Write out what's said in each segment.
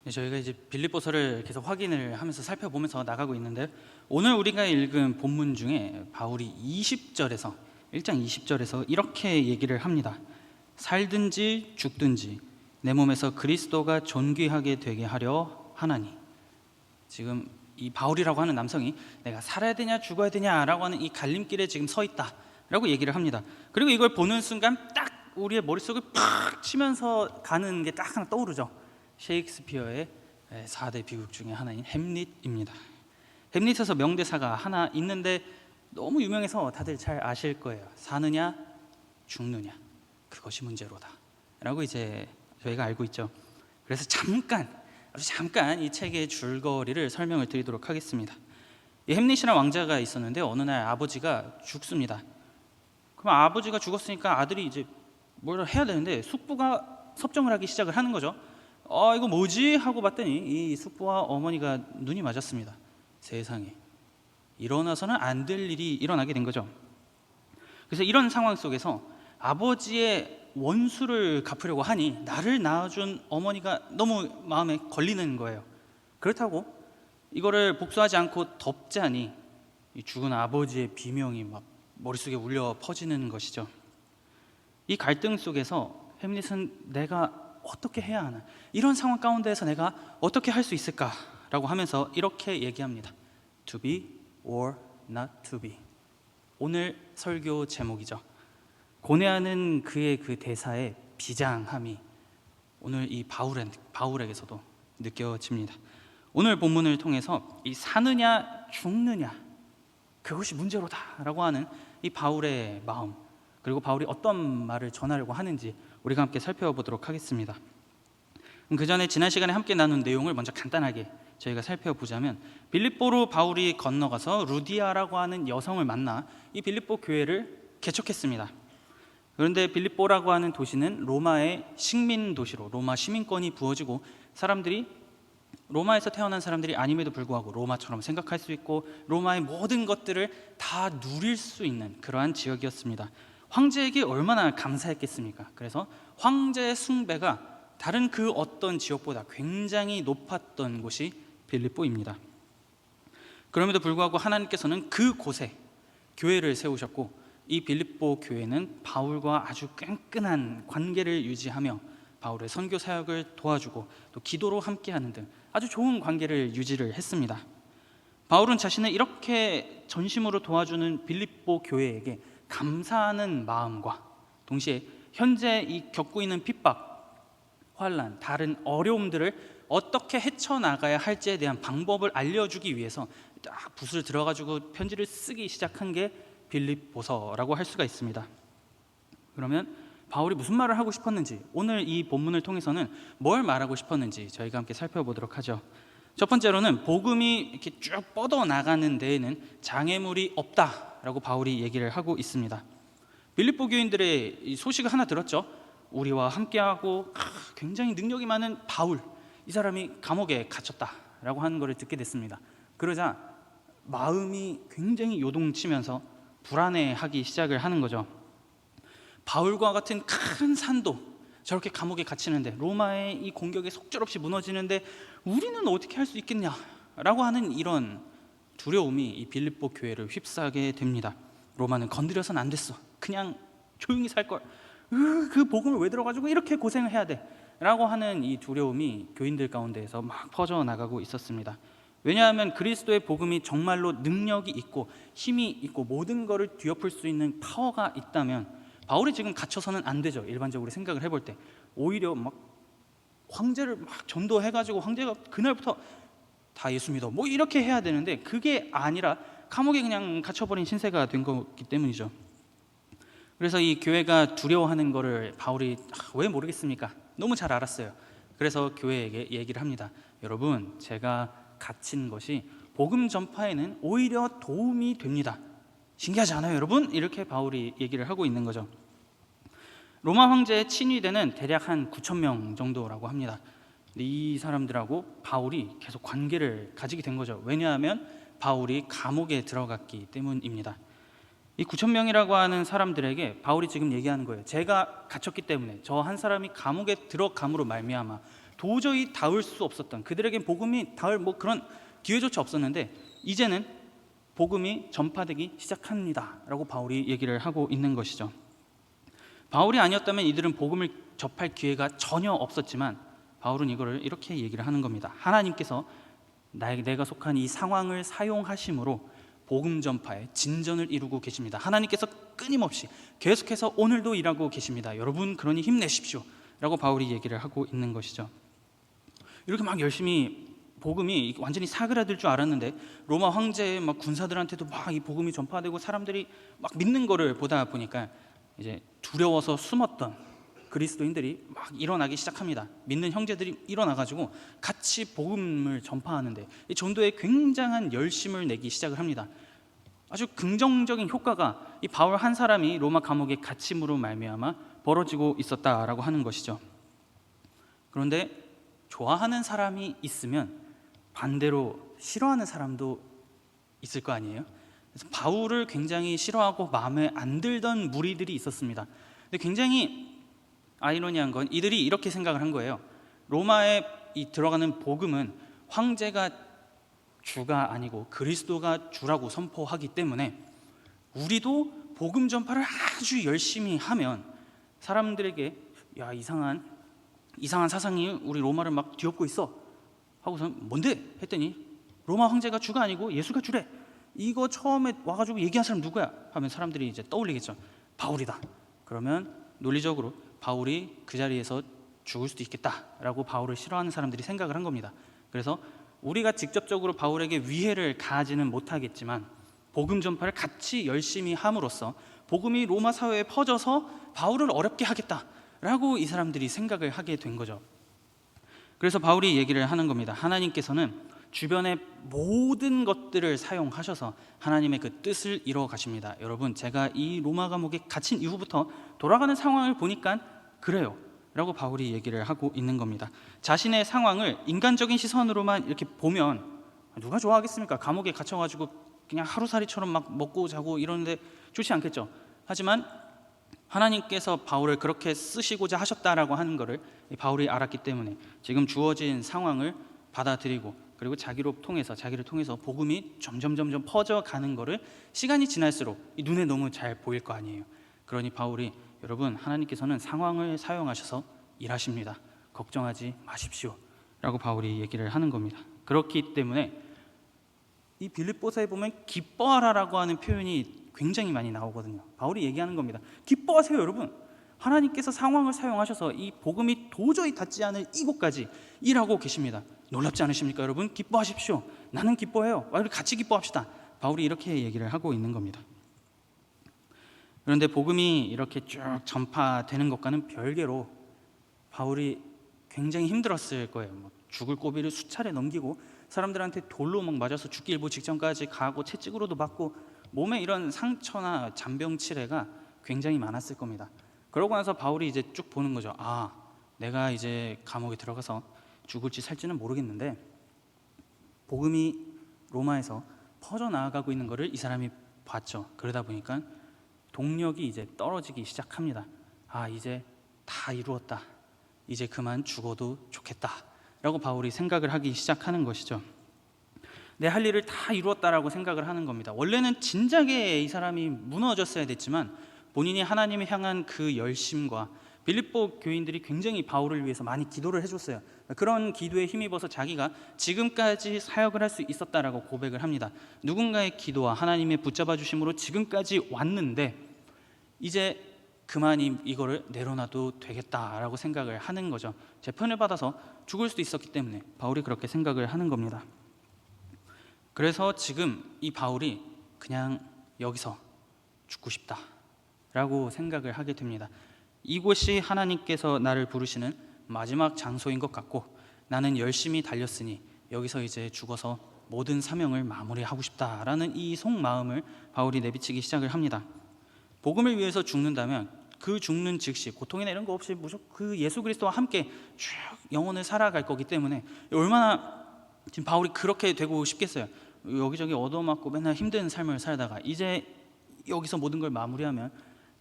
네, 저희가 이제 빌립보서를 계속 확인을 하면서 살펴보면서 나가고 있는데, 오늘 우리가 읽은 본문 중에 바울이 20절에서 1장 20절에서 이렇게 얘기를 합니다. 살든지 죽든지 내 몸에서 그리스도가 존귀하게 되게 하려 하나니. 지금 이 바울이라고 하는 남성이 내가 살아야 되냐 죽어야 되냐라고 하는 이 갈림길에 지금 서 있다라고 얘기를 합니다. 그리고 이걸 보는 순간 딱 우리의 머릿속을 팍 치면서 가는 게 딱 하나 떠오르죠. 셰익스피어의 4대 비극 중에 하나인 햄릿입니다. 햄릿에서 명대사가 하나 있는데 너무 유명해서 다들 잘 아실 거예요. 사느냐 죽느냐 그것이 문제로다 라고 이제 저희가 알고 있죠. 그래서 아주 잠깐 이 책의 줄거리를 설명을 드리도록 하겠습니다. 이 햄릿이라는 왕자가 있었는데 어느 날 아버지가 죽습니다. 그럼 아버지가 죽었으니까 아들이 이제 뭘 해야 되는데 숙부가 섭정을 하기 시작을 하는 거죠. 이거 뭐지? 하고 봤더니 이 숙부와 어머니가 눈이 맞았습니다. 세상에, 일어나서는 안 될 일이 일어나게 된 거죠. 그래서 이런 상황 속에서 아버지의 원수를 갚으려고 하니 나를 낳아준 어머니가 너무 마음에 걸리는 거예요. 그렇다고 이거를 복수하지 않고 덮자니 이 죽은 아버지의 비명이 막 머릿속에 울려 퍼지는 것이죠. 이 갈등 속에서 햄릿은 내가 어떻게 해야 하나, 이런 상황 가운데에서 내가 어떻게 할 수 있을까라고 하면서 이렇게 얘기합니다. To be or not to be. 오늘 설교 제목이죠. 고뇌하는 그의 그 대사의 비장함이 오늘 이 바울에게서도 느껴집니다. 오늘 본문을 통해서 이 사느냐 죽느냐 그것이 문제로다라고 하는 이 바울의 마음, 그리고 바울이 어떤 말을 전하려고 하는지 우리가 함께 살펴보도록 하겠습니다. 그 전에 지난 시간에 함께 나눈 내용을 먼저 간단하게 저희가 살펴보자면, 빌립보로 바울이 건너가서 루디아라고 하는 여성을 만나 이 빌립보 교회를 개척했습니다. 그런데 빌립보라고 하는 도시는 로마의 식민 도시로 로마 시민권이 부어지고 사람들이 로마에서 태어난 사람들이 아님에도 불구하고 로마처럼 생각할 수 있고 로마의 모든 것들을 다 누릴 수 있는 그러한 지역이었습니다. 황제에게 얼마나 감사했겠습니까? 그래서 황제의 숭배가 다른 그 어떤 지역보다 굉장히 높았던 곳이 빌립보입니다. 그럼에도 불구하고 하나님께서는 그곳에 교회를 세우셨고, 이 빌립보 교회는 바울과 아주 끈끈한 관계를 유지하며 바울의 선교 사역을 도와주고 또 기도로 함께하는 등 아주 좋은 관계를 유지를 했습니다. 바울은 자신을 이렇게 전심으로 도와주는 빌립보 교회에게 감사하는 마음과 동시에 현재 이 겪고 있는 핍박, 환난, 다른 어려움들을 어떻게 헤쳐나가야 할지에 대한 방법을 알려주기 위해서 딱 붓을 들어가지고 편지를 쓰기 시작한 게 빌립보서라고 할 수가 있습니다. 그러면 바울이 무슨 말을 하고 싶었는지, 오늘 이 본문을 통해서는 뭘 말하고 싶었는지 저희가 함께 살펴보도록 하죠. 첫 번째로는 복음이 이렇게 쭉 뻗어나가는 데에는 장애물이 없다라고 바울이 얘기를 하고 있습니다. 빌립보 교인들의 이 소식을 하나 들었죠. 우리와 함께하고 굉장히 능력이 많은 바울, 이 사람이 감옥에 갇혔다라고 하는 것을 듣게 됐습니다. 그러자 마음이 굉장히 요동치면서 불안해하기 시작을 하는 거죠. 바울과 같은 큰 산도 저렇게 감옥에 갇히는데, 로마의 이 공격에 속절없이 무너지는데 우리는 어떻게 할 수 있겠냐라고 하는 이런 두려움이 이 빌립보 교회를 휩싸게 됩니다. 로마는 건드려서는 안 됐어, 그냥 조용히 살걸, 그 복음을 왜 들어가지고 이렇게 고생을 해야 돼 라고 하는 이 두려움이 교인들 가운데에서 막 퍼져나가고 있었습니다. 왜냐하면 그리스도의 복음이 정말로 능력이 있고 힘이 있고 모든 것을 뒤엎을 수 있는 파워가 있다면 바울이 지금 갇혀서는 안 되죠. 일반적으로 생각을 해볼 때 오히려 막 황제를 막 전도해가지고 황제가 그날부터 다 예수 믿어 뭐 이렇게 해야 되는데, 그게 아니라 감옥에 그냥 갇혀버린 신세가 된 거기 때문이죠. 그래서 이 교회가 두려워하는 거를 바울이 왜 모르겠습니까? 너무 잘 알았어요. 그래서 교회에게 얘기를 합니다. 여러분, 제가 갇힌 것이 복음 전파에는 오히려 도움이 됩니다. 신기하지 않아요, 여러분? 이렇게 바울이 얘기를 하고 있는 거죠. 로마 황제의 친위대는 대략 한 9,000명 정도라고 합니다. 이 사람들하고 바울이 계속 관계를 가지게 된 거죠. 왜냐하면 바울이 감옥에 들어갔기 때문입니다. 이 9,000명이라고 하는 사람들에게 바울이 지금 얘기하는 거예요. 제가 갇혔기 때문에, 저 한 사람이 감옥에 들어감으로 말미암아 도저히 닿을 수 없었던, 그들에겐 복음이 닿을 그런 기회조차 없었는데 이제는 복음이 전파되기 시작합니다 라고 바울이 얘기를 하고 있는 것이죠. 바울이 아니었다면 이들은 복음을 접할 기회가 전혀 없었지만 바울은 이거를 이렇게 얘기를 하는 겁니다. 하나님께서 내가 속한 이 상황을 사용하심으로 복음 전파에 진전을 이루고 계십니다. 하나님께서 끊임없이 계속해서 오늘도 일하고 계십니다. 여러분 그러니 힘내십시오 라고 바울이 얘기를 하고 있는 것이죠. 이렇게 막 열심히 복음이 완전히 사그라들 줄 알았는데 로마 황제의 막 군사들한테도 막 이 복음이 전파되고 사람들이 막 믿는 거를 보다 보니까 이제 두려워서 숨었던 그리스도인들이 막 일어나기 시작합니다. 믿는 형제들이 일어나가지고 같이 복음을 전파하는데 이 전도에 굉장한 열심을 내기 시작을 합니다. 아주 긍정적인 효과가 이 바울 한 사람이 로마 감옥에 갇힘으로 말미암아 벌어지고 있었다라고 하는 것이죠. 그런데 좋아하는 사람이 있으면 반대로 싫어하는 사람도 있을 거 아니에요? 그래서 바울을 굉장히 싫어하고 마음에 안 들던 무리들이 있었습니다. 근데 굉장히 아이러니한 건 이들이 이렇게 생각을 한 거예요. 로마에 들어가는 복음은 황제가 주가 아니고 그리스도가 주라고 선포하기 때문에 우리도 복음 전파를 아주 열심히 하면 사람들에게 야 이상한 사상이 우리 로마를 막 뒤엎고 있어 하고서 뭔데? 했더니 로마 황제가 주가 아니고 예수가 주래. 이거 처음에 와가지고 얘기한 사람 누구야? 하면 사람들이 이제 떠올리겠죠. 바울이다. 그러면 논리적으로 바울이 그 자리에서 죽을 수도 있겠다라고 바울을 싫어하는 사람들이 생각을 한 겁니다. 그래서 우리가 직접적으로 바울에게 위해를 가하지는 못하겠지만 복음 전파를 같이 열심히 함으로써 복음이 로마 사회에 퍼져서 바울을 어렵게 하겠다라고 이 사람들이 생각을 하게 된 거죠. 그래서 바울이 얘기를 하는 겁니다. 하나님께서는 주변의 모든 것들을 사용하셔서 하나님의 그 뜻을 이루어 가십니다. 여러분 제가 이 로마 감옥에 갇힌 이후부터 돌아가는 상황을 보니까 그래요 라고 바울이 얘기를 하고 있는 겁니다. 자신의 상황을 인간적인 시선으로만 이렇게 보면 누가 좋아하겠습니까? 감옥에 갇혀가지고 그냥 하루살이처럼 막 먹고 자고 이러는데 좋지 않겠죠. 하지만 하나님께서 바울을 그렇게 쓰시고자 하셨다라고 하는 것을 바울이 알았기 때문에 지금 주어진 상황을 받아들이고 그리고 자기를 통해서 복음이 점점 퍼져가는 것을 시간이 지날수록 눈에 너무 잘 보일 거 아니에요. 그러니 바울이 여러분 하나님께서는 상황을 사용하셔서 일하십니다. 걱정하지 마십시오 라고 바울이 얘기를 하는 겁니다. 그렇기 때문에 이 빌립보서에 보면 기뻐하라라고 하는 표현이 굉장히 많이 나오거든요. 바울이 얘기하는 겁니다. 기뻐하세요 여러분. 하나님께서 상황을 사용하셔서 이 복음이 도저히 닿지 않을 이곳까지 일하고 계십니다. 놀랍지 않으십니까 여러분? 기뻐하십시오. 나는 기뻐해요. 우리 같이 기뻐합시다. 바울이 이렇게 얘기를 하고 있는 겁니다. 그런데 복음이 이렇게 쭉 전파되는 것과는 별개로 바울이 굉장히 힘들었을 거예요. 죽을 고비를 수차례 넘기고 사람들한테 돌로 막 맞아서 죽기 일보 직전까지 가고 채찍으로도 맞고 몸에 이런 상처나 잔병치레가 굉장히 많았을 겁니다. 그러고 나서 바울이 이제 쭉 보는 거죠. 아, 내가 이제 감옥에 들어가서 죽을지 살지는 모르겠는데 복음이 로마에서 퍼져나가고 있는 것을 이 사람이 봤죠. 그러다 보니까 동력이 이제 떨어지기 시작합니다. 아, 이제 다 이루었다. 이제 그만 죽어도 좋겠다 라고 바울이 생각을 하기 시작하는 것이죠. 내 할 일을 다 이루었다라고 생각을 하는 겁니다. 원래는 진작에 이 사람이 무너졌어야 됐지만 본인이 하나님을 향한 그 열심과 빌립보 교인들이 굉장히 바울을 위해서 많이 기도를 해줬어요. 그런 기도에 힘입어서 자기가 지금까지 사역을 할 수 있었다라고 고백을 합니다. 누군가의 기도와 하나님의 붙잡아 주심으로 지금까지 왔는데 이제 그만 이거를 내려놔도 되겠다라고 생각을 하는 거죠. 재판을 받아서 죽을 수도 있었기 때문에 바울이 그렇게 생각을 하는 겁니다. 그래서 지금 이 바울이 그냥 여기서 죽고 싶다라고 생각을 하게 됩니다. 이곳이 하나님께서 나를 부르시는 마지막 장소인 것 같고 나는 열심히 달렸으니 여기서 이제 죽어서 모든 사명을 마무리하고 싶다라는 이 속마음을 바울이 내비치기 시작을 합니다. 복음을 위해서 죽는다면 그 죽는 즉시 고통이나 이런 거 없이 무조건 그 예수 그리스도와 함께 쭉 영원을 살아갈 거기 때문에 얼마나 지금 바울이 그렇게 되고 싶겠어요. 여기저기 얻어맞고 맨날 힘든 삶을 살다가 이제 여기서 모든 걸 마무리하면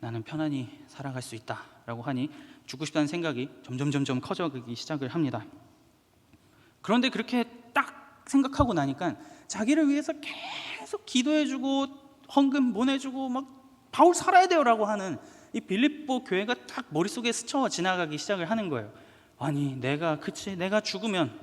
나는 편안히 살아갈 수 있다라고 하니 죽고 싶다는 생각이 점점 커져가기 시작을 합니다. 그런데 그렇게 딱 생각하고 나니까 자기를 위해서 계속 기도해주고 헌금 보내주고 막 바울 살아야 돼요라고 하는 이 빌립보 교회가 딱 머릿속에 스쳐 지나가기 시작을 하는 거예요. 아니 내가 죽으면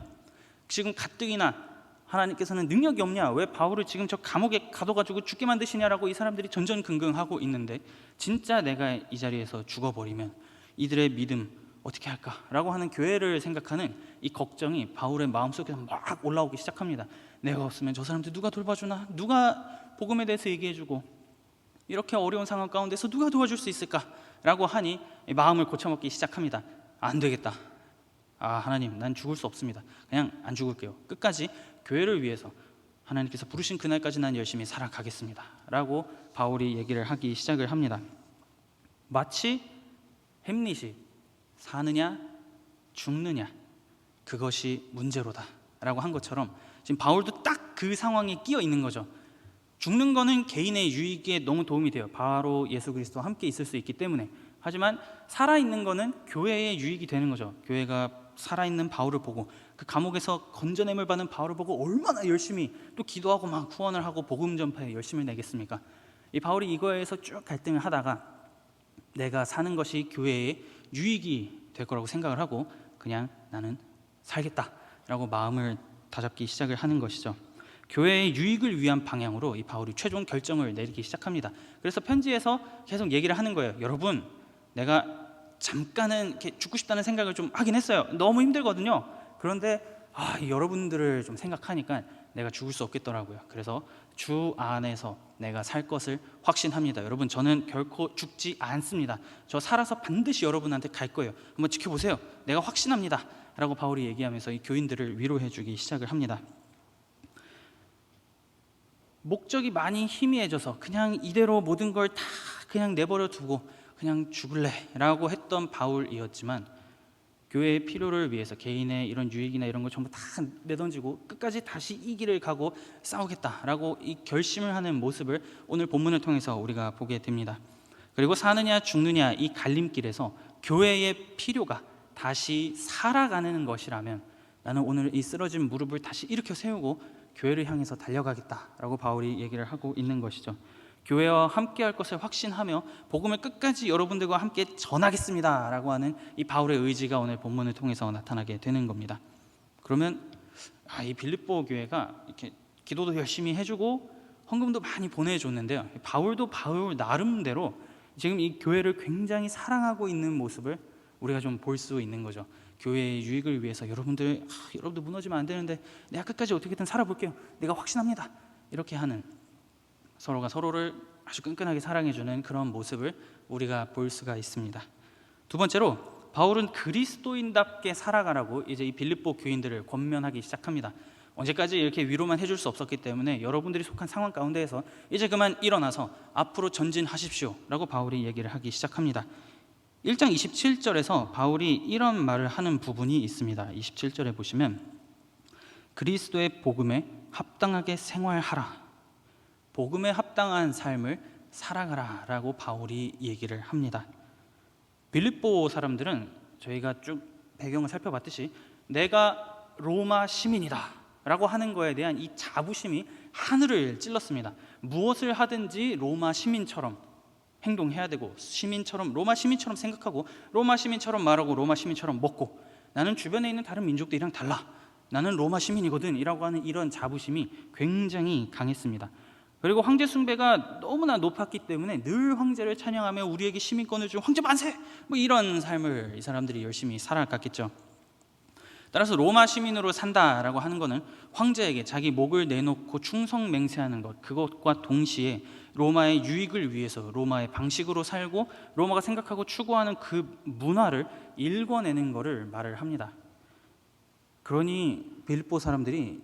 지금 가뜩이나 하나님께서는 능력이 없냐, 왜 바울을 지금 저 감옥에 가둬가지고 죽게 만드시냐라고 이 사람들이 전전긍긍하고 있는데, 진짜 내가 이 자리에서 죽어버리면 이들의 믿음 어떻게 할까라고 하는 교회를 생각하는 이 걱정이 바울의 마음속에서 막 올라오기 시작합니다. 내가 없으면 저 사람들 누가 돌봐주나, 누가 복음에 대해서 얘기해주고, 이렇게 어려운 상황 가운데서 누가 도와줄 수 있을까라고 하니 마음을 고쳐먹기 시작합니다. 안 되겠다. 하나님, 난 죽을 수 없습니다. 그냥 안 죽을게요. 끝까지 교회를 위해서 하나님께서 부르신 그날까지 난 열심히 살아가겠습니다 라고 바울이 얘기를 하기 시작을 합니다. 마치 햄릿이 사느냐 죽느냐 그것이 문제로다 라고 한 것처럼 지금 바울도 딱 그 상황에 끼어 있는 거죠. 죽는 거는 개인의 유익에 너무 도움이 돼요. 바로 예수 그리스도와 함께 있을 수 있기 때문에. 하지만 살아있는 거는 교회의 유익이 되는 거죠. 교회가 살아있는 바울을 보고, 그 감옥에서 건져냄을 받는 바울을 보고 얼마나 열심히 또 기도하고 막 후원을 하고 복음 전파에 열심을 내겠습니까? 이 바울이 이거에서 쭉 갈등을 하다가 내가 사는 것이 교회의 유익이 될 거라고 생각을 하고 그냥 나는 살겠다라고 마음을 다잡기 시작을 하는 것이죠. 교회의 유익을 위한 방향으로 이 바울이 최종 결정을 내리기 시작합니다. 그래서 편지에서 계속 얘기를 하는 거예요. 여러분, 내가 잠깐은 이렇게 죽고 싶다는 생각을 좀 하긴 했어요. 너무 힘들거든요. 그런데 여러분들을 좀 생각하니까 내가 죽을 수 없겠더라고요. 그래서 주 안에서 내가 살 것을 확신합니다. 여러분, 저는 결코 죽지 않습니다. 저 살아서 반드시 여러분한테 갈 거예요. 한번 지켜보세요. 내가 확신합니다 라고 바울이 얘기하면서 이 교인들을 위로해 주기 시작을 합니다. 목적이 많이 희미해져서 그냥 이대로 모든 걸 다 그냥 내버려 두고 그냥 죽을래 라고 했던 바울이었지만, 교회의 필요를 위해서 개인의 이런 유익이나 이런 걸 전부 다 내던지고 끝까지 다시 이 길을 가고 싸우겠다라고 이 결심을 하는 모습을 오늘 본문을 통해서 우리가 보게 됩니다. 그리고 사느냐 죽느냐 이 갈림길에서 교회의 필요가 다시 살아가는 것이라면 나는 오늘 이 쓰러진 무릎을 다시 일으켜 세우고 교회를 향해서 달려가겠다라고 바울이 얘기를 하고 있는 것이죠. 교회와 함께 할 것을 확신하며 복음을 끝까지 여러분들과 함께 전하겠습니다 라고 하는 이 바울의 의지가 오늘 본문을 통해서 나타나게 되는 겁니다. 그러면 이 빌립보 교회가 이렇게 기도도 열심히 해주고 헌금도 많이 보내줬는데요, 바울도 바울 나름대로 지금 이 교회를 굉장히 사랑하고 있는 모습을 우리가 좀 볼 수 있는 거죠. 교회의 유익을 위해서 여러분들 무너지면 안 되는데 내가 끝까지 어떻게든 살아볼게요. 내가 확신합니다. 이렇게 하는, 서로가 서로를 아주 끈끈하게 사랑해주는 그런 모습을 우리가 볼 수가 있습니다. 두 번째로 바울은 그리스도인답게 살아가라고 이제 이 빌립보 교인들을 권면하기 시작합니다. 언제까지 이렇게 위로만 해줄 수 없었기 때문에 여러분들이 속한 상황 가운데에서 이제 그만 일어나서 앞으로 전진하십시오 라고 바울이 얘기를 하기 시작합니다. 1장 27절에서 바울이 이런 말을 하는 부분이 있습니다. 27절에 보시면 그리스도의 복음에 합당하게 생활하라, 복음에 합당한 삶을 살아가라 라고 바울이 얘기를 합니다. 빌립보 사람들은 저희가 쭉 배경을 살펴봤듯이 내가 로마 시민이다 라고 하는 거에 대한 이 자부심이 하늘을 찔렀습니다. 무엇을 하든지 로마 시민처럼 행동해야 되고, 시민처럼, 로마 시민처럼 생각하고, 로마 시민처럼 말하고, 로마 시민처럼 먹고, 나는 주변에 있는 다른 민족들이랑 달라, 나는 로마 시민이거든 이라고 하는 이런 자부심이 굉장히 강했습니다. 그리고 황제 숭배가 너무나 높았기 때문에 늘 황제를 찬양하며 우리에게 시민권을 준 황제 만세, 이런 삶을 이 사람들이 열심히 살아갔겠죠. 따라서 로마 시민으로 산다라고 하는 것은 황제에게 자기 목을 내놓고 충성 맹세하는 것, 그것과 동시에 로마의 유익을 위해서 로마의 방식으로 살고 로마가 생각하고 추구하는 그 문화를 일궈내는 것을 말을 합니다. 그러니 빌립보 사람들이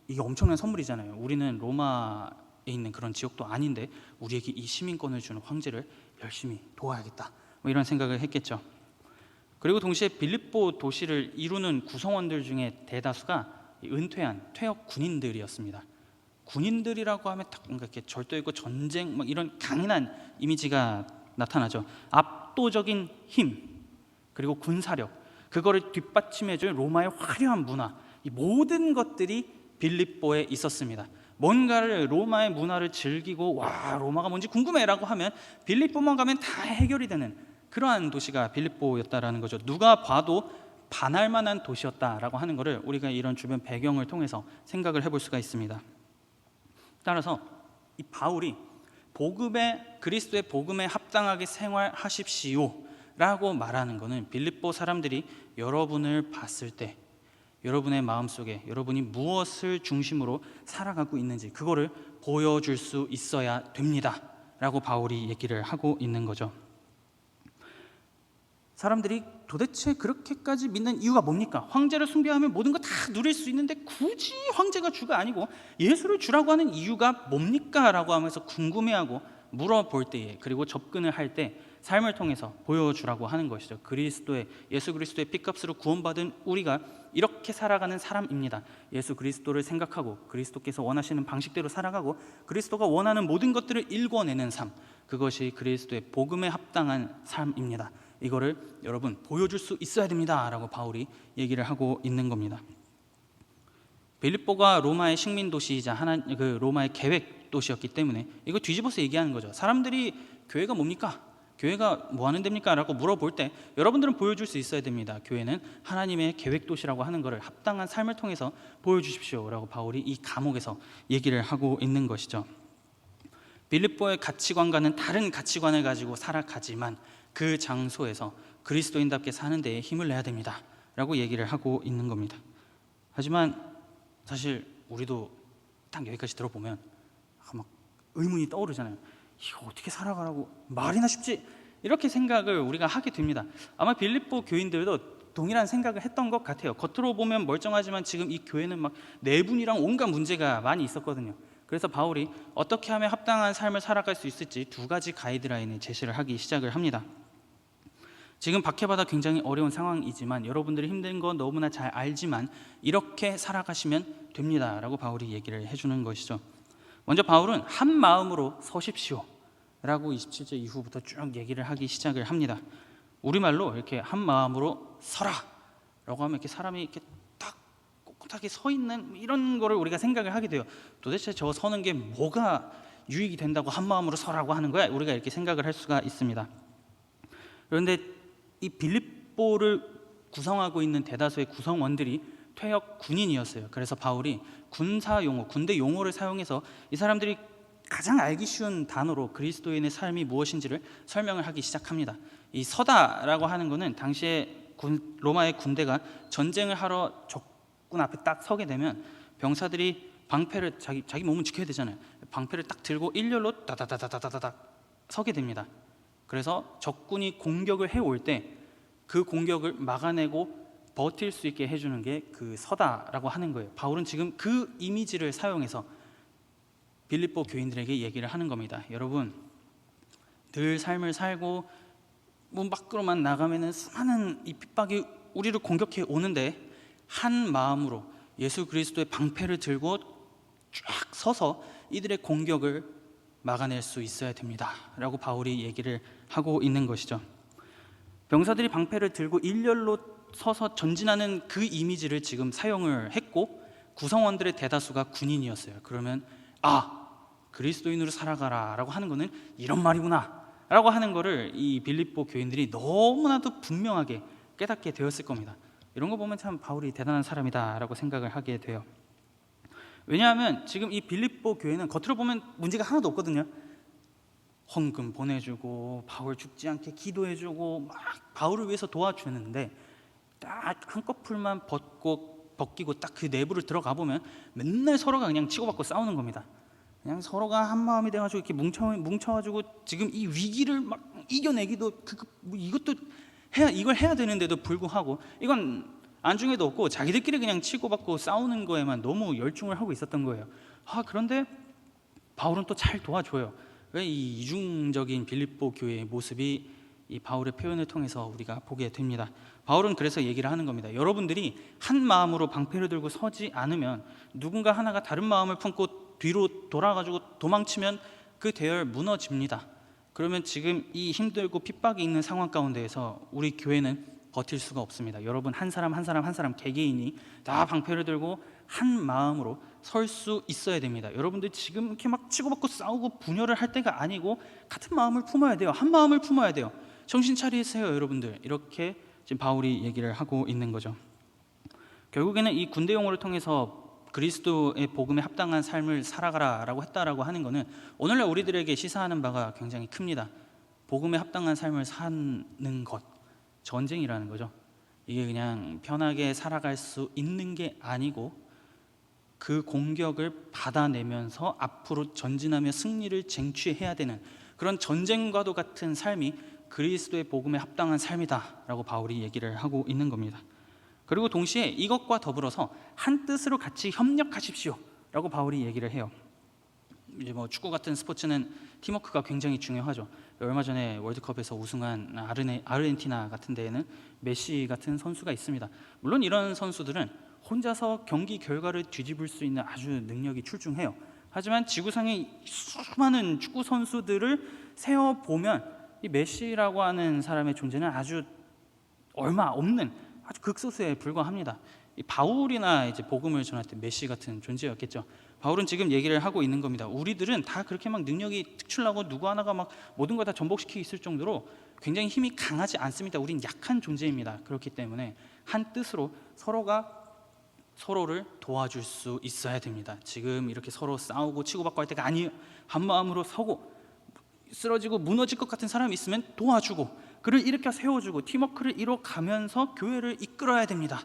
이게 엄청난 선물이잖아요. 우리는 로마에 있는 그런 지역도 아닌데 우리에게 이 시민권을 주는 황제를 열심히 도와야겠다, 이런 생각을 했겠죠. 그리고 동시에 빌립보 도시를 이루는 구성원들 중에 대다수가 은퇴한 퇴역 군인들이었습니다. 군인들이라고 하면 딱 뭔가 이렇게 절도 있고 전쟁 이런 강인한 이미지가 나타나죠. 압도적인 힘 그리고 군사력, 그거를 뒷받침해줄 로마의 화려한 문화, 이 모든 것들이 빌립보에 있었습니다. 뭔가를 로마의 문화를 즐기고 와 로마가 뭔지 궁금해라고 하면 빌립보만 가면 다 해결이 되는 그러한 도시가 빌립보였다라는 거죠. 누가 봐도 반할 만한 도시였다라고 하는 것을 우리가 이런 주변 배경을 통해서 생각을 해볼 수가 있습니다. 따라서 이 바울이 그리스도의 복음에 합당하게 생활하십시오라고 말하는 것은 빌립보 사람들이 여러분을 봤을 때 여러분의 마음속에 여러분이 무엇을 중심으로 살아가고 있는지 그거를 보여줄 수 있어야 됩니다 라고 바울이 얘기를 하고 있는 거죠. 사람들이 도대체 그렇게까지 믿는 이유가 뭡니까? 황제를 숭배하면 모든 거 다 누릴 수 있는데 굳이 황제가 주가 아니고 예수를 주라고 하는 이유가 뭡니까? 라고 하면서 궁금해하고 물어볼 때에 그리고 접근을 할 때 삶을 통해서 보여주라고 하는 것이죠. 예수 그리스도의 피값으로 구원받은 우리가 이렇게 살아가는 사람입니다. 예수 그리스도를 생각하고 그리스도께서 원하시는 방식대로 살아가고 그리스도가 원하는 모든 것들을 일궈내는 삶, 그것이 그리스도의 복음에 합당한 삶입니다. 이거를 여러분 보여줄 수 있어야 됩니다 라고 바울이 얘기를 하고 있는 겁니다. 빌립보가 로마의 식민 도시이자 로마의 계획 도시였기 때문에 이거 뒤집어서 얘기하는 거죠. 사람들이 교회가 뭡니까? 교회가 뭐 하는 데입니까? 라고 물어볼 때 여러분들은 보여줄 수 있어야 됩니다. 교회는 하나님의 계획 도시라고 하는 것을 합당한 삶을 통해서 보여주십시오 라고 바울이 이 감옥에서 얘기를 하고 있는 것이죠. 빌립보의 가치관과는 다른 가치관을 가지고 살아가지만 그 장소에서 그리스도인답게 사는 데에 힘을 내야 됩니다 라고 얘기를 하고 있는 겁니다. 하지만 사실 우리도 딱 여기까지 들어보면 막 의문이 떠오르잖아요. 이거 어떻게 살아가라고 말이나 쉽지? 이렇게 생각을 우리가 하게 됩니다. 아마 빌립보 교인들도 동일한 생각을 했던 것 같아요. 겉으로 보면 멀쩡하지만 지금 이 교회는 막 내분이랑 온갖 문제가 많이 있었거든요. 그래서 바울이 어떻게 하면 합당한 삶을 살아갈 수 있을지 두 가지 가이드라인을 제시를 하기 시작을 합니다. 지금 박해받아 굉장히 어려운 상황이지만 여러분들이 힘든 건 너무나 잘 알지만 이렇게 살아가시면 됩니다 라고 바울이 얘기를 해주는 것이죠. 먼저 바울은 한 마음으로 서십시오 라고 27절 이후부터 쭉 얘기를 하기 시작을 합니다. 우리말로 이렇게 한 마음으로 서라 라고 하면 이렇게 사람이 이렇게 딱 꼿꼿하게 서 있는 이런 거를 우리가 생각을 하게 돼요. 도대체 저 서는 게 뭐가 유익이 된다고 한 마음으로 서라고 하는 거야? 우리가 이렇게 생각을 할 수가 있습니다. 그런데 이 빌립보를 구성하고 있는 대다수의 구성원들이 퇴역 군인이었어요. 그래서 바울이 군사 용어, 군대 용어를 사용해서 이 사람들이 가장 알기 쉬운 단어로 그리스도인의 삶이 무엇인지를 설명을 하기 시작합니다. 이 서다라고 하는 것은 당시에 로마의 군대가 전쟁을 하러 적군 앞에 딱 서게 되면 병사들이 방패를 자기 몸은 지켜야 되잖아요. 방패를 딱 들고 일렬로 다다다다다다닥 서게 됩니다. 그래서 적군이 공격을 해올 때 그 공격을 막아내고 버틸 수 있게 해주는 게 그 서다라고 하는 거예요. 바울은 지금 그 이미지를 사용해서 빌립보 교인들에게 얘기를 하는 겁니다. 여러분, 늘 삶을 살고 문 밖으로만 나가면은 수많은 이 핍박이 우리를 공격해 오는데 한 마음으로 예수 그리스도의 방패를 들고 쫙 서서 이들의 공격을 막아낼 수 있어야 됩니다 라고 바울이 얘기를 하고 있는 것이죠. 병사들이 방패를 들고 일렬로 서서 전진하는 그 이미지를 지금 사용을 했고 구성원들의 대다수가 군인이었어요. 그러면 그리스도인으로 살아가라 라고 하는 거는 이런 말이구나 라고 하는 거를 이 빌립보 교인들이 너무나도 분명하게 깨닫게 되었을 겁니다. 이런 거 보면 참 바울이 대단한 사람이다 라고 생각을 하게 돼요. 왜냐하면 지금 이 빌립보 교회는 겉으로 보면 문제가 하나도 없거든요. 헌금 보내주고 바울 죽지 않게 기도해주고 막 바울을 위해서 도와주는데 딱 한꺼풀만 벗기고 딱 그 내부를 들어가 보면 맨날 서로가 그냥 치고받고 싸우는 겁니다. 그냥 서로가 한 마음이 돼가지고 이렇게 뭉쳐가지고 지금 이 위기를 막 이겨내기도 이것도 이걸 해야 되는데도 불구하고 이건 안중에도 없고 자기들끼리 그냥 치고받고 싸우는 거에만 너무 열중을 하고 있었던 거예요. 그런데 바울은 또 잘 도와줘요. 이 이중적인 빌립보 교회의 모습이 이 바울의 표현을 통해서 우리가 보게 됩니다. 바울은 그래서 얘기를 하는 겁니다. 여러분들이 한 마음으로 방패를 들고 서지 않으면 누군가 하나가 다른 마음을 품고 뒤로 돌아가지고 도망치면 그 대열 무너집니다. 그러면 지금 이 힘들고 핍박이 있는 상황 가운데에서 우리 교회는 버틸 수가 없습니다. 여러분 한 사람 한 사람 한 사람 개개인이 다 방패를 들고 한 마음으로 설 수 있어야 됩니다. 여러분들 지금 이렇게 막 치고받고 싸우고 분열을 할 때가 아니고 같은 마음을 품어야 돼요. 한 마음을 품어야 돼요. 정신 차리세요, 여러분들. 이렇게 지금 바울이 얘기를 하고 있는 거죠. 결국에는 이 군대 용어를 통해서 그리스도의 복음에 합당한 삶을 살아가라라고 했다라고 하는 것은 오늘날 우리들에게 시사하는 바가 굉장히 큽니다. 복음에 합당한 삶을 사는 것, 전쟁이라는 거죠. 이게 그냥 편하게 살아갈 수 있는 게 아니고 그 공격을 받아내면서 앞으로 전진하며 승리를 쟁취해야 되는 그런 전쟁과도 같은 삶이 그리스도의 복음에 합당한 삶이다라고 바울이 얘기를 하고 있는 겁니다. 그리고 동시에 이것과 더불어서 한 뜻으로 같이 협력하십시오라고 바울이 얘기를 해요. 이제 뭐 축구 같은 스포츠는 팀워크가 굉장히 중요하죠. 얼마 전에 월드컵에서 우승한 아르헨티나 같은 데에는 메시 같은 선수가 있습니다. 물론 이런 선수들은 혼자서 경기 결과를 뒤집을 수 있는 아주 능력이 출중해요. 하지만 지구상의 수많은 축구 선수들을 세어 보면 이 메시라고 하는 사람의 존재는 아주 얼마 없는 아주 극소수에 불과합니다. 이 바울이나 이제 복음을 전할 때 메시 같은 존재였겠죠. 바울은 지금 얘기를 하고 있는 겁니다. 우리들은 다 그렇게 막 능력이 특출나고 누구 하나가 막 모든 걸 다 전복시키고 있을 정도로 굉장히 힘이 강하지 않습니다. 우린 약한 존재입니다. 그렇기 때문에 한 뜻으로 서로가 서로를 도와줄 수 있어야 됩니다. 지금 이렇게 서로 싸우고 치고받고 할 때가 아니에요. 한 마음으로 서고 쓰러지고 무너질 것 같은 사람이 있으면 도와주고 그를 일으켜 세워주고 팀워크를 이뤄가면서 교회를 이끌어야 됩니다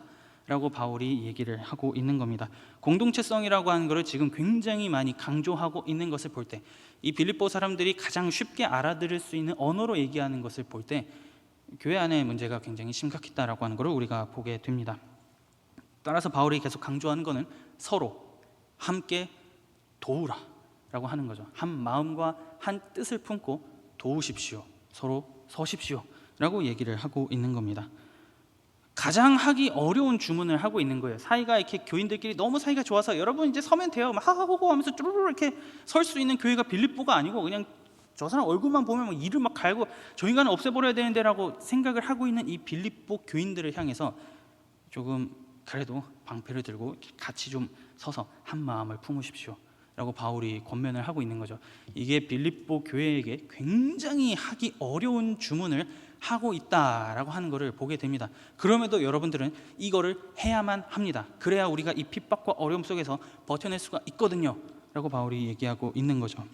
라고 바울이 얘기를 하고 있는 겁니다. 공동체성이라고 하는 것을 지금 굉장히 많이 강조하고 있는 것을 볼 때 이 빌립보 사람들이 가장 쉽게 알아들을 수 있는 언어로 얘기하는 것을 볼 때 교회 안에 문제가 굉장히 심각했다라고 하는 것을 우리가 보게 됩니다. 따라서 바울이 계속 강조하는 것은 서로 함께 도우라 라고 하는 거죠. 한 마음과 한 뜻을 품고 도우십시오, 서로 서십시오 라고 얘기를 하고 있는 겁니다. 가장 하기 어려운 주문을 하고 있는 거예요. 사이가 이렇게 교인들끼리 너무 사이가 좋아서 여러분 이제 서면 돼요 막 하하호호 하면서 쭈루루 이렇게 설 수 있는 교회가 빌립보가 아니고 그냥 저 사람 얼굴만 보면 막 이를 막 갈고 저 인간을 없애버려야 되는데 라고 생각을 하고 있는 이 빌립보 교인들을 향해서 조금 그래도 방패를 들고 같이 좀 서서 한 마음을 품으십시오 라고 바울이 권면을 하고 있는 거죠. 이게 빌립보 교회에게 굉장히 하기 어려운 주문을 하고 있다라고 하는 것을 보게 됩니다. 그럼에도 여러분들은 이거를 해야만 합니다. 그래야 우리가 이 핍박과 어려움 속에서 버텨낼 수가 있거든요 라고 바울이 얘기하고 있는 거죠.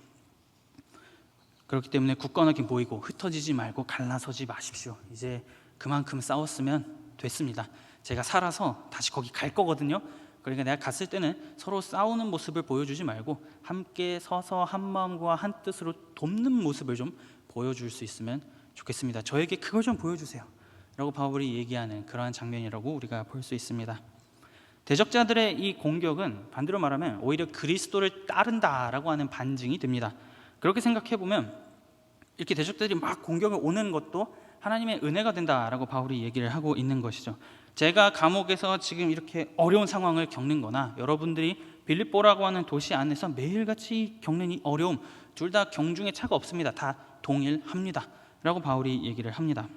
그렇기 때문에 굳건하게 모이고 흩어지지 말고 갈라서지 마십시오. 이제 그만큼 싸웠으면 됐습니다. 제가 살아서 다시 거기 갈 거거든요. 그러니까 내가 갔을 때는 서로 싸우는 모습을 보여주지 말고 함께 서서 한 마음과 한 뜻으로 돕는 모습을 좀 보여줄 수 있으면 좋겠습니다. 저에게 그걸 좀 보여주세요 라고 바울이 얘기하는 그러한 장면이라고 우리가 볼 수 있습니다. 대적자들의 이 공격은 반대로 말하면 오히려 그리스도를 따른다라고 하는 반증이 됩니다. 그렇게 생각해보면 이렇게 대적자들이 막 공격을 오는 것도 하나님의 은혜가 된다라고 바울이 얘기를 하고 있는 것이죠. 제가 감옥에서 지금 이렇게 어려운 상황을 겪는 거나 여러분들이 빌립보라고 하는 도시 안에서 매일같이 겪는 이 어려움 둘 다 경중에 차가 없습니다. 다 동일합니다 라고 바울이 얘기를 합니다.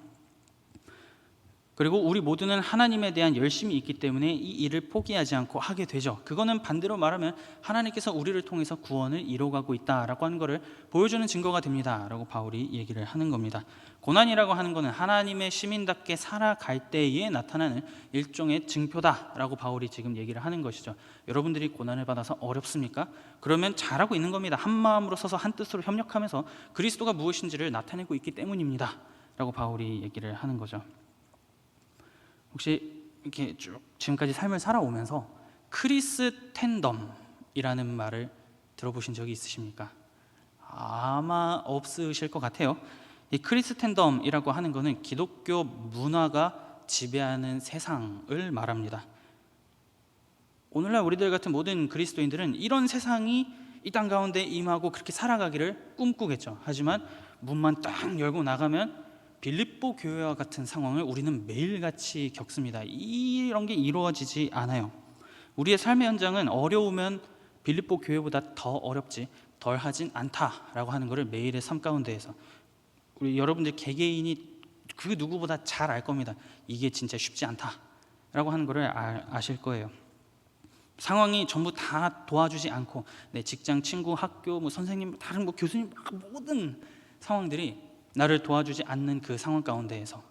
그리고 우리 모두는 하나님에 대한 열심이 있기 때문에 이 일을 포기하지 않고 하게 되죠. 그거는 반대로 말하면 하나님께서 우리를 통해서 구원을 이뤄가고 있다라고 하는 것을 보여주는 증거가 됩니다 라고 바울이 얘기를 하는 겁니다. 고난이라고 하는 것은 하나님의 시민답게 살아갈 때에 나타나는 일종의 증표다라고 바울이 지금 얘기를 하는 것이죠. 여러분들이 고난을 받아서 어렵습니까? 그러면 잘하고 있는 겁니다. 한 마음으로 서서 한 뜻으로 협력하면서 그리스도가 무엇인지를 나타내고 있기 때문입니다 라고 바울이 얘기를 하는 거죠. 혹시 이렇게 쭉 지금까지 삶을 살아오면서 크리스텐덤이라는 말을 들어보신 적이 있으십니까? 아마 없으실 것 같아요. 이 크리스텐덤이라고 하는 것은 기독교 문화가 지배하는 세상을 말합니다. 오늘날 우리들 같은 모든 그리스도인들은 이런 세상이 이 땅 가운데 임하고 그렇게 살아가기를 꿈꾸겠죠. 하지만 문만 딱 열고 나가면 빌립보 교회와 같은 상황을 우리는 매일같이 겪습니다. 이런 게 이루어지지 않아요. 우리의 삶의 현장은 어려우면 빌립보 교회보다 더 어렵지 덜하진 않다라고 하는 것을 매일의 삶 가운데에서 우리 여러분들 개개인이 그 누구보다 잘 알 겁니다. 이게 진짜 쉽지 않다라고 하는 것을 아실 거예요. 상황이 전부 다 도와주지 않고 내 직장, 친구, 학교, 선생님, 다른 교수님, 모든 상황들이 나를 도와주지 않는 그 상황 가운데에서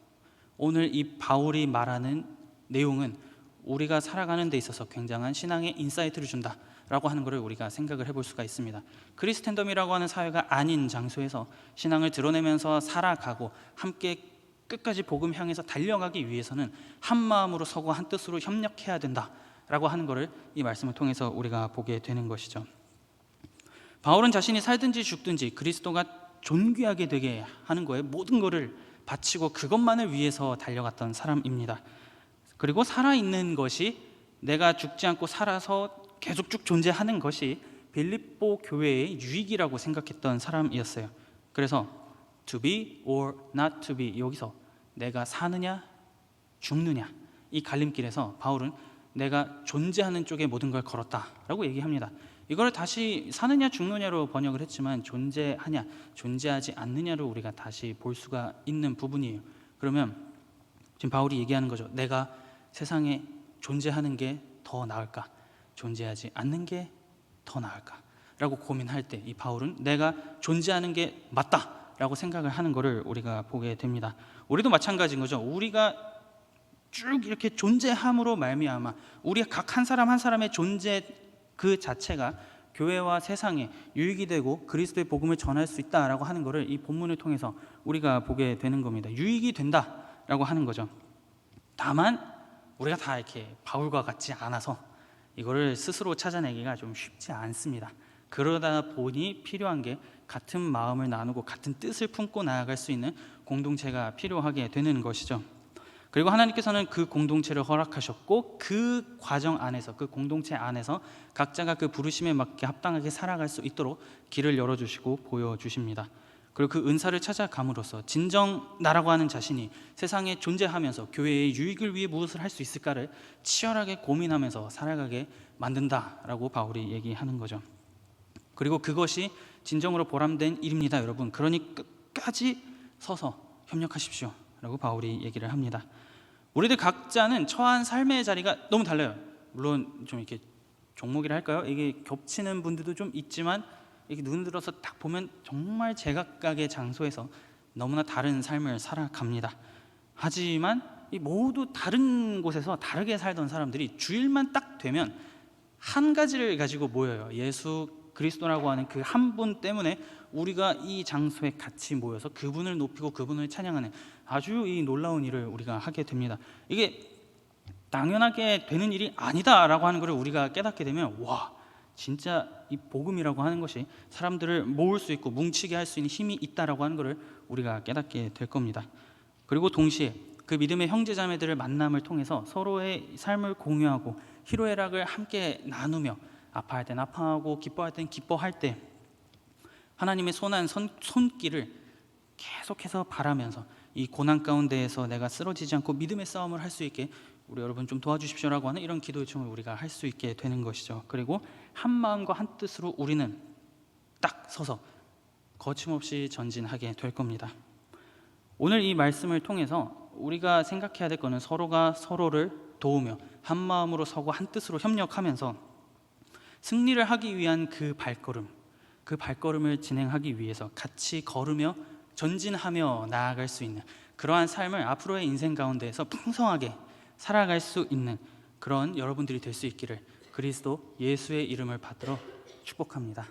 오늘 이 바울이 말하는 내용은 우리가 살아가는 데 있어서 굉장한 신앙의 인사이트를 준다라고 하는 것을 우리가 생각을 해볼 수가 있습니다. 크리스텐덤이라고 하는 사회가 아닌 장소에서 신앙을 드러내면서 살아가고 함께 끝까지 복음 향해서 달려가기 위해서는 한 마음으로 서고 한 뜻으로 협력해야 된다라고 하는 것을 이 말씀을 통해서 우리가 보게 되는 것이죠. 바울은 자신이 살든지 죽든지 그리스도가 존귀하게 되게 하는 거에 모든 것을 바치고 그것만을 위해서 달려갔던 사람입니다. 그리고 살아있는 것이 내가 죽지 않고 살아서 계속 쭉 존재하는 것이 빌립보 교회의 유익이라고 생각했던 사람이었어요. 그래서 to be or not to be, 여기서 내가 사느냐 죽느냐 이 갈림길에서 바울은 내가 존재하는 쪽에 모든 걸 걸었다라고 얘기합니다. 이걸 다시 사느냐 죽느냐로 번역을 했지만 존재하냐 존재하지 않느냐로 우리가 다시 볼 수가 있는 부분이에요. 그러면 지금 바울이 얘기하는 거죠. 내가 세상에 존재하는 게 더 나을까 존재하지 않는 게 더 나을까 라고 고민할 때 이 바울은 내가 존재하는 게 맞다라고 생각을 하는 것을 우리가 보게 됩니다. 우리도 마찬가지인 거죠. 우리가 쭉 이렇게 존재함으로 말미암아 우리 각 한 사람 한 사람의 존재 그 자체가 교회와 세상에 유익이 되고 그리스도의 복음을 전할 수 있다라고 하는 것을 이 본문을 통해서 우리가 보게 되는 겁니다. 유익이 된다라고 하는 거죠. 다만 우리가 다 이렇게 바울과 같지 않아서 이거를 스스로 찾아내기가 좀 쉽지 않습니다. 그러다 보니 필요한 게 같은 마음을 나누고 같은 뜻을 품고 나아갈 수 있는 공동체가 필요하게 되는 것이죠. 그리고 하나님께서는 그 공동체를 허락하셨고 그 과정 안에서 그 공동체 안에서 각자가 그 부르심에 맞게 합당하게 살아갈 수 있도록 길을 열어주시고 보여주십니다. 그리고 그 은사를 찾아감으로써 진정 나라고 하는 자신이 세상에 존재하면서 교회의 유익을 위해 무엇을 할 수 있을까를 치열하게 고민하면서 살아가게 만든다라고 바울이 얘기하는 거죠. 그리고 그것이 진정으로 보람된 일입니다, 여러분. 그러니 끝까지 서서 협력하십시오 라고 바울이 얘기를 합니다. 우리들 각자는 처한 삶의 자리가 너무 달라요. 물론 좀 이렇게 종목이라 할까요? 이게 겹치는 분들도 좀 있지만 이렇게 눈 들어서 딱 보면 정말 제각각의 장소에서 너무나 다른 삶을 살아갑니다. 하지만 이 모두 다른 곳에서 다르게 살던 사람들이 주일만 딱 되면 한 가지를 가지고 모여요. 예수 그리스도라고 하는 그 한 분 때문에 우리가 이 장소에 같이 모여서 그분을 높이고 그분을 찬양하는 아주 이 놀라운 일을 우리가 하게 됩니다. 이게 당연하게 되는 일이 아니다라고 하는 것을 우리가 깨닫게 되면 와, 진짜 이 복음이라고 하는 것이 사람들을 모을 수 있고 뭉치게 할 수 있는 힘이 있다라고 하는 것을 우리가 깨닫게 될 겁니다. 그리고 동시에 그 믿음의 형제자매들을 만남을 통해서 서로의 삶을 공유하고 희로애락을 함께 나누며 아파할 땐 아파하고 기뻐할 땐 기뻐할 때 하나님의 손안 손길을 계속해서 바라면서 이 고난 가운데에서 내가 쓰러지지 않고 믿음의 싸움을 할 수 있게 우리 여러분 좀 도와주십시오라고 하는 이런 기도 요청을 우리가 할 수 있게 되는 것이죠. 그리고 한 마음과 한 뜻으로 우리는 딱 서서 거침없이 전진하게 될 겁니다. 오늘 이 말씀을 통해서 우리가 생각해야 될 것은 서로가 서로를 도우며 한 마음으로 서고 한 뜻으로 협력하면서 승리를 하기 위한 그 발걸음을 진행하기 위해서 같이 걸으며 전진하며 나아갈 수 있는 그러한 삶을 앞으로의 인생 가운데에서 풍성하게 살아갈 수 있는 그런 여러분들이 될 수 있기를 그리스도 예수의 이름을 받들어 축복합니다.